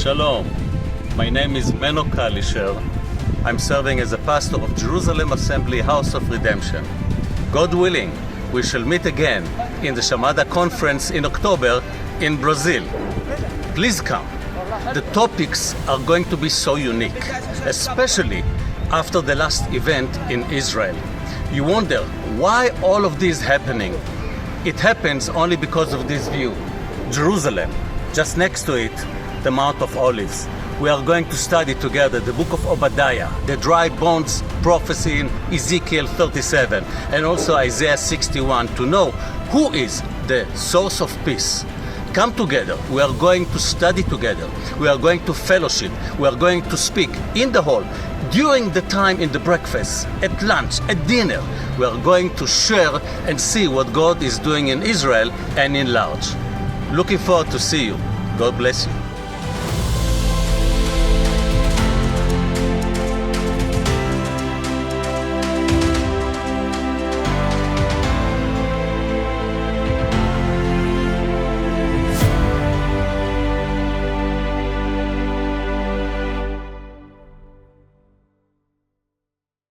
Shalom. My name is Meno Kalisher. I'm serving as a pastor of Jerusalem Assembly House of Redemption. God willing, we shall meet again in the Chamada conference in October in Brazil. Please come. The topics are going to be so unique, especially after the last event in Israel. You wonder why all of this happening. It happens only because of this view. Jerusalem, just next to it, the Mount of Olives. We are going to study together the book of Obadiah, the dry bones prophecy in Ezekiel 37, and also Isaiah 61 to know who is the source of peace. Come together. We are going to study together. We are going to fellowship. We are going to speak in the hall, during the time in the breakfast, at lunch, at dinner. We are going to share and see what God is doing in Israel and in large. Looking forward to see you. God bless you.